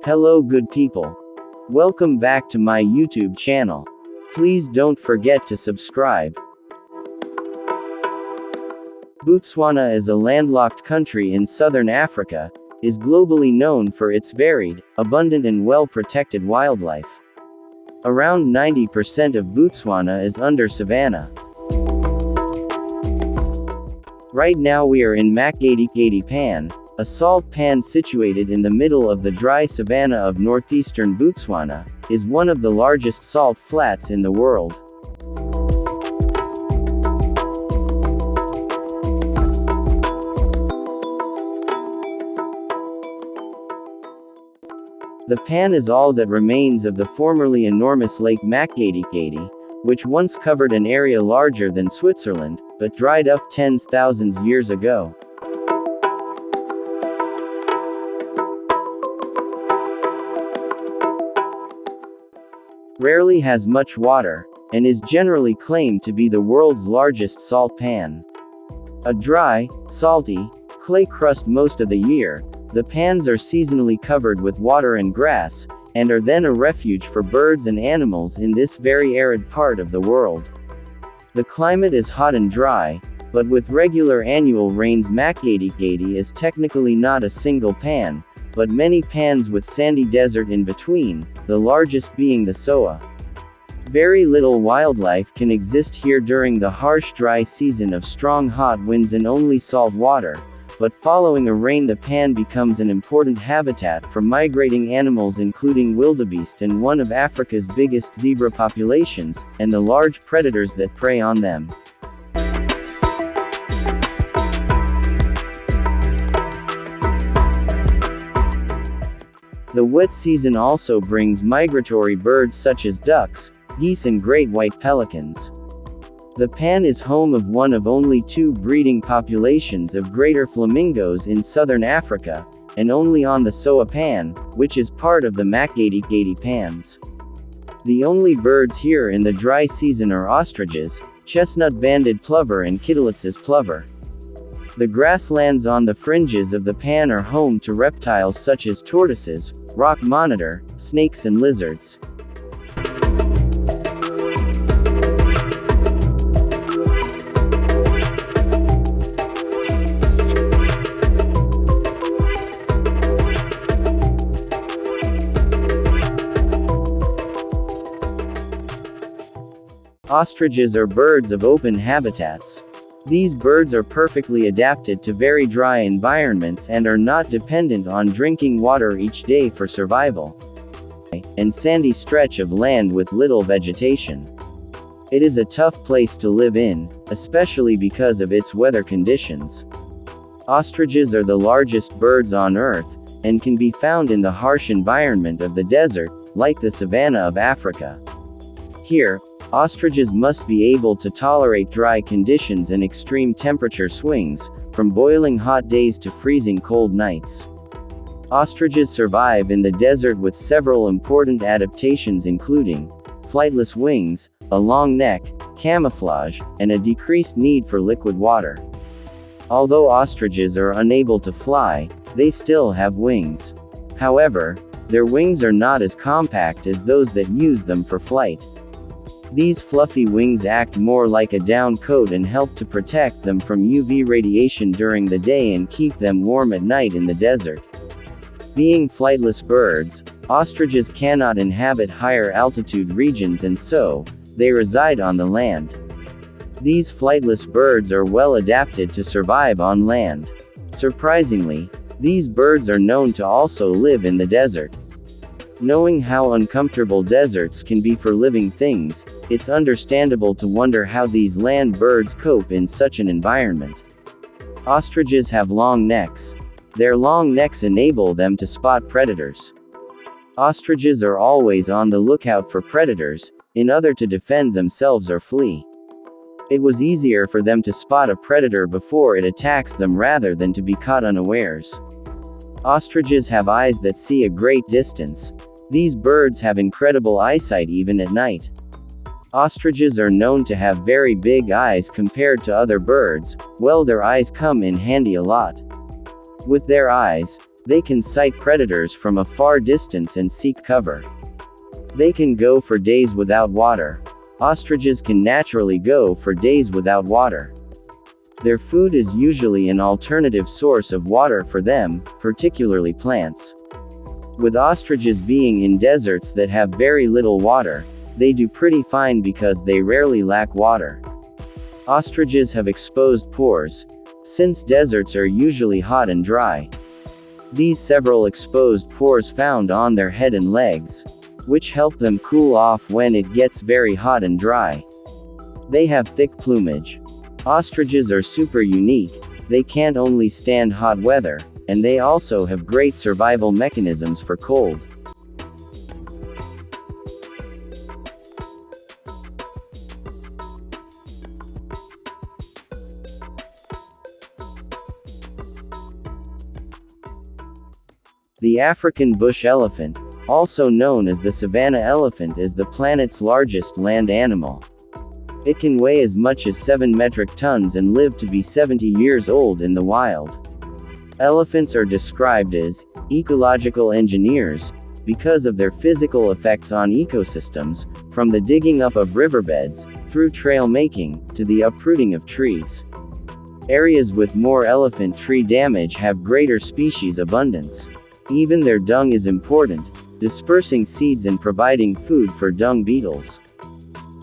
Hello good people. Welcome back to my YouTube channel. Please don't forget to subscribe. Botswana is a landlocked country in southern Africa, is globally known for its varied, abundant and well-protected wildlife. Around 90% of Botswana is under savanna. Right now we are in IKE-TOURS pan, a salt pan situated in the middle of the dry savanna of northeastern Botswana, is one of the largest salt flats in the world. The pan is all that remains of the formerly enormous Lake IKE-TOURS, which once covered an area larger than Switzerland, but dried up tens of thousands of years ago. Rarely has much water, and is generally claimed to be the world's largest salt pan. A dry, salty, clay crust most of the year, the pans are seasonally covered with water and grass, and are then a refuge for birds and animals in this very arid part of the world. The climate is hot and dry, but with regular annual rains IKE-TOURS is technically not a single pan, but many pans with sandy desert in between, the largest being the Soa. Very little wildlife can exist here during the harsh dry season of strong hot winds and only salt water, but following a rain the pan becomes an important habitat for migrating animals including wildebeest and one of Africa's biggest zebra populations, and the large predators that prey on them. The wet season also brings migratory birds such as ducks, geese and great white pelicans. The pan is home of one of only two breeding populations of greater flamingos in southern Africa, and only on the Soa pan, which is part of the IKE-TOURS pans. The only birds here in the dry season are ostriches, chestnut-banded plover and Kittilis's plover. The grasslands on the fringes of the pan are home to reptiles such as tortoises, rock monitor, snakes and lizards. Ostriches are birds of open habitats. These birds are perfectly adapted to very dry environments and are not dependent on drinking water each day for survival. And sandy stretch of land with little vegetation. It is a tough place to live in, especially because of its weather conditions. Ostriches are the largest birds on Earth, and can be found in the harsh environment of the desert, like the savanna of Africa. Here, ostriches must be able to tolerate dry conditions and extreme temperature swings, from boiling hot days to freezing cold nights. Ostriches survive in the desert with several important adaptations including flightless wings, a long neck, camouflage, and a decreased need for liquid water. Although ostriches are unable to fly, they still have wings. However, their wings are not as compact as those that use them for flight. These fluffy wings act more like a down coat and help to protect them from UV radiation during the day and keep them warm at night in the desert. Being flightless birds, ostriches cannot inhabit higher altitude regions and so, they reside on the land. These flightless birds are well adapted to survive on land. Surprisingly, these birds are known to also live in the desert. Knowing how uncomfortable deserts can be for living things, it's understandable to wonder how these land birds cope in such an environment. Ostriches have long necks. Their long necks enable them to spot predators. Ostriches are always on the lookout for predators, in order to defend themselves or flee. It was easier for them to spot a predator before it attacks them rather than to be caught unawares. Ostriches have eyes that see a great distance. These birds have incredible eyesight even at night. Ostriches are known to have very big eyes compared to other birds, well their eyes come in handy a lot. With their eyes, They can sight predators from a far distance and seek cover. They can go for days without water. Ostriches can naturally go for days without water. Their food is usually an alternative source of water for them, particularly plants. With ostriches being in deserts that have very little water, they do pretty fine because they rarely lack water. Ostriches have exposed pores, since deserts are usually hot and dry. These several exposed pores found on their head and legs, which help them cool off when it gets very hot and dry. They have thick plumage. Ostriches are super unique, they can't only stand hot weather, and they also have great survival mechanisms for cold. The African bush elephant, also known as the savanna elephant, is the planet's largest land animal. It can weigh as much as 7 metric tons and live to be 70 years old in the wild. Elephants are described as ecological engineers because of their physical effects on ecosystems, from the digging up of riverbeds, through trail making, to the uprooting of trees. Areas with more elephant tree damage have greater species abundance. Even their dung is important, dispersing seeds and providing food for dung beetles.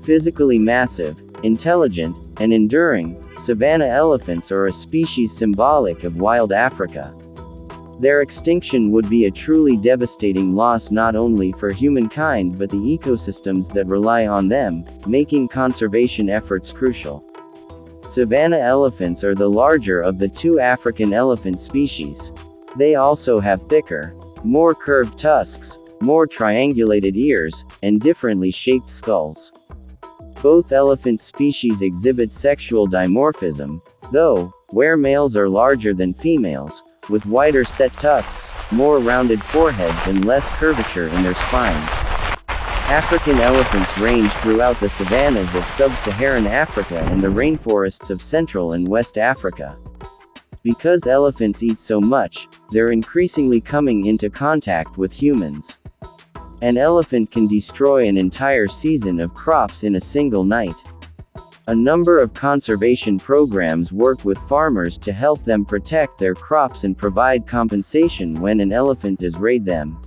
Physically massive, intelligent, and enduring, savanna elephants are a species symbolic of wild Africa. Their extinction would be a truly devastating loss not only for humankind but the ecosystems that rely on them, making conservation efforts crucial. Savanna elephants are the larger of the 2 African elephant species. They also have thicker, more curved tusks, more triangulated ears, and differently shaped skulls. Both elephant species exhibit sexual dimorphism, though, where males are larger than females, with wider set tusks, more rounded foreheads and less curvature in their spines. African elephants range throughout the savannas of sub-Saharan Africa and the rainforests of Central and West Africa. Because elephants eat so much, they're increasingly coming into contact with humans. An elephant can destroy an entire season of crops in a single night. A number of conservation programs work with farmers to help them protect their crops and provide compensation when an elephant does raid them.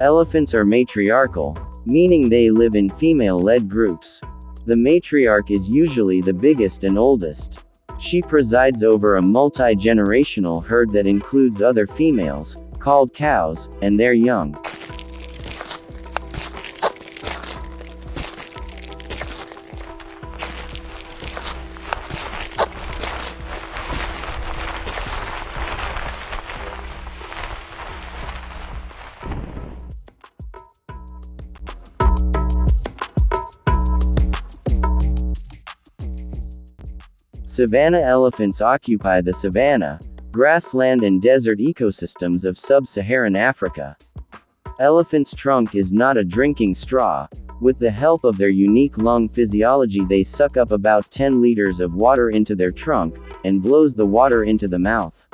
Elephants are matriarchal, meaning they live in female-led groups. The matriarch is usually the biggest and oldest. She presides over a multi-generational herd that includes other females, called cows, and their young. Savanna elephants occupy the savanna, grassland and desert ecosystems of sub-Saharan Africa. Elephants' trunk is not a drinking straw. With the help of their unique lung physiology, they suck up about 10 liters of water into their trunk, and blows the water into the mouth.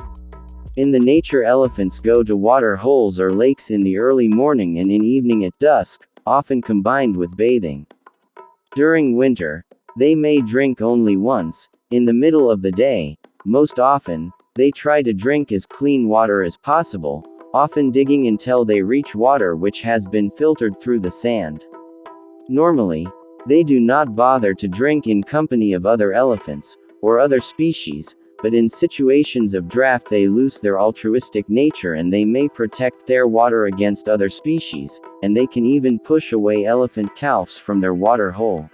In the nature, elephants go to water holes or lakes in the early morning and in evening at dusk, often combined with bathing. During winter, they may drink only once, in the middle of the day. Most often, they try to drink as clean water as possible, often digging until they reach water which has been filtered through the sand. Normally, they do not bother to drink in company of other elephants, or other species, but in situations of drought they lose their altruistic nature and they may protect their water against other species, and they can even push away elephant calves from their water hole.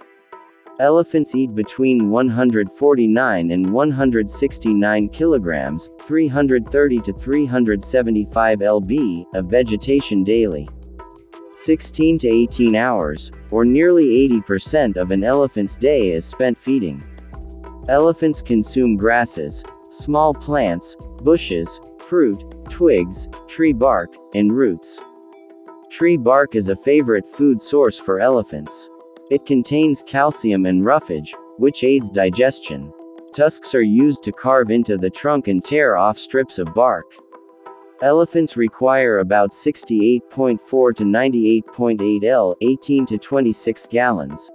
Elephants eat between 149 and 169 kilograms, 330 to 375 lb, of vegetation daily. 16 to 18 hours, or nearly 80% of an elephant's day is spent feeding. Elephants consume grasses, small plants, bushes, fruit, twigs, tree bark, and roots. Tree bark is a favorite food source for elephants. It contains calcium and roughage, which aids digestion. Tusks are used to carve into the trunk and tear off strips of bark. Elephants require about 68.4 to 98.8 L, 18 to 26 gallons,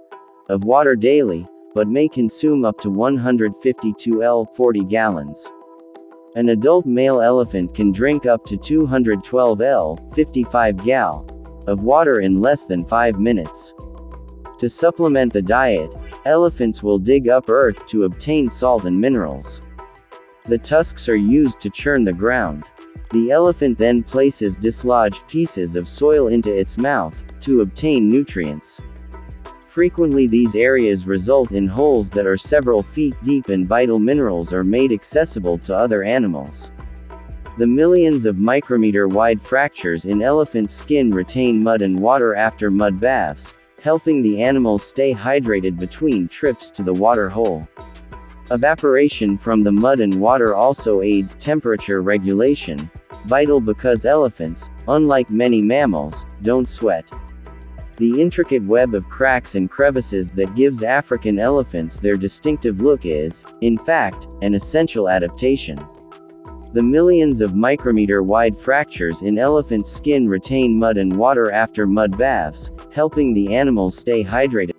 of water daily, but may consume up to 152 L, 40 gallons. An adult male elephant can drink up to 212 L, 55 gal, of water in less than 5 minutes. To supplement the diet, elephants will dig up earth to obtain salt and minerals. The tusks are used to churn the ground. The elephant then places dislodged pieces of soil into its mouth, to obtain nutrients. Frequently these areas result in holes that are several feet deep and vital minerals are made accessible to other animals. The millions of micrometer-wide fractures in elephant skin retain mud and water after mud baths, helping the animals stay hydrated between trips to the water hole. Evaporation from the mud and water also aids temperature regulation, vital because elephants, unlike many mammals, don't sweat. The intricate web of cracks and crevices that gives African elephants their distinctive look is, in fact, an essential adaptation. The millions of micrometer-wide fractures in elephant skin retain mud and water after mud baths, helping the animals stay hydrated.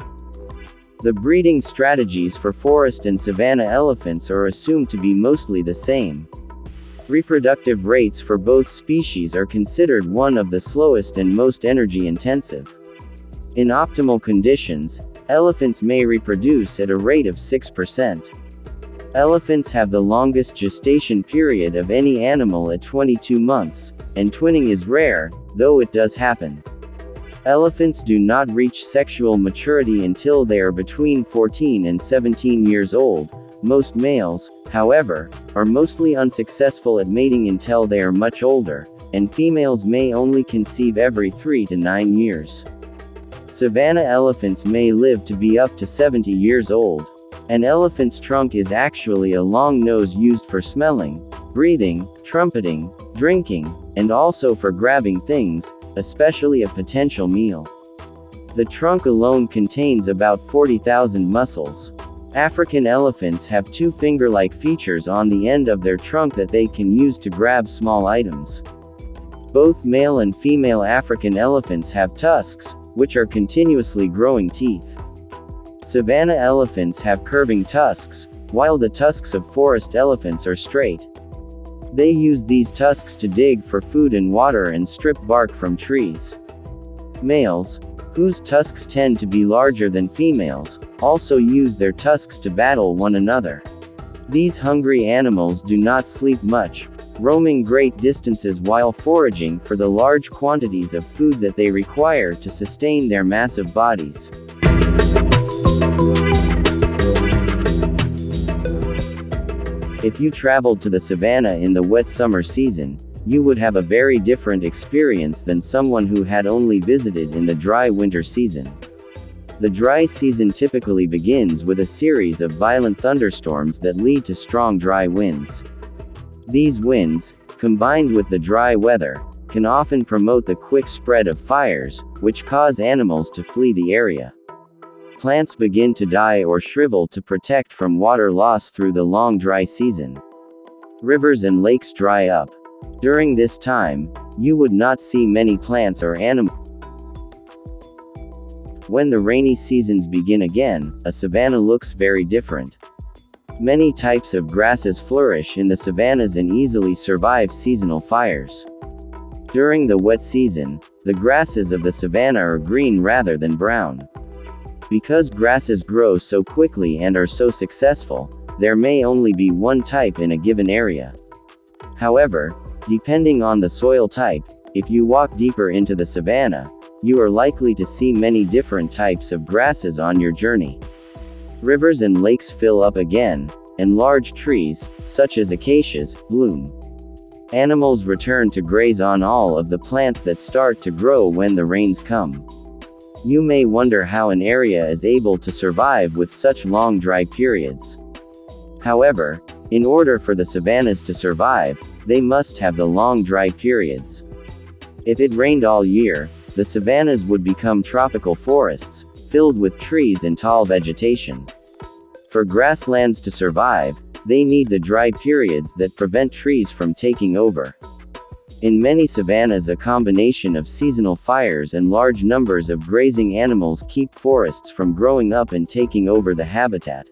The breeding strategies for forest and savanna elephants are assumed to be mostly the same. Reproductive rates for both species are considered one of the slowest and most energy-intensive. In optimal conditions, elephants may reproduce at a rate of 6%. Elephants have the longest gestation period of any animal at 22 months, and twinning is rare, though it does happen. Elephants do not reach sexual maturity until they are between 14 and 17 years old. Most males, however, are mostly unsuccessful at mating until they are much older, and females may only conceive every 3 to 9 years. Savanna elephants may live to be up to 70 years old. An elephant's trunk is actually a long nose used for smelling, breathing, trumpeting, drinking, and also for grabbing things, especially a potential meal. The trunk alone contains about 40,000 muscles. African elephants have two finger-like features on the end of their trunk that they can use to grab small items. Both male and female African elephants have tusks, which are continuously growing teeth. Savanna elephants have curving tusks, while the tusks of forest elephants are straight. They use these tusks to dig for food and water and strip bark from trees. Males, whose tusks tend to be larger than females, also use their tusks to battle one another. These hungry animals do not sleep much, roaming great distances while foraging for the large quantities of food that they require to sustain their massive bodies. If you traveled to the savanna in the wet summer season, you would have a very different experience than someone who had only visited in the dry winter season. The dry season typically begins with a series of violent thunderstorms that lead to strong dry winds. These winds, combined with the dry weather, can often promote the quick spread of fires, which cause animals to flee the area. Plants begin to die or shrivel to protect from water loss through the long dry season. Rivers and lakes dry up. During this time, you would not see many plants or animals. When the rainy seasons begin again, a savanna looks very different. Many types of grasses flourish in the savannas and easily survive seasonal fires. During the wet season, the grasses of the savanna are green rather than brown. Because grasses grow so quickly and are so successful, there may only be one type in a given area. However, depending on the soil type, if you walk deeper into the savanna, you are likely to see many different types of grasses on your journey. Rivers and lakes fill up again, and large trees, such as acacias, bloom. Animals return to graze on all of the plants that start to grow when the rains come. You may wonder how an area is able to survive with such long dry periods. However, in order for the savannas to survive, they must have the long dry periods. If it rained all year, the savannas would become tropical forests, filled with trees and tall vegetation. For grasslands to survive, they need the dry periods that prevent trees from taking over. In many savannas, a combination of seasonal fires and large numbers of grazing animals keep forests from growing up and taking over the habitat.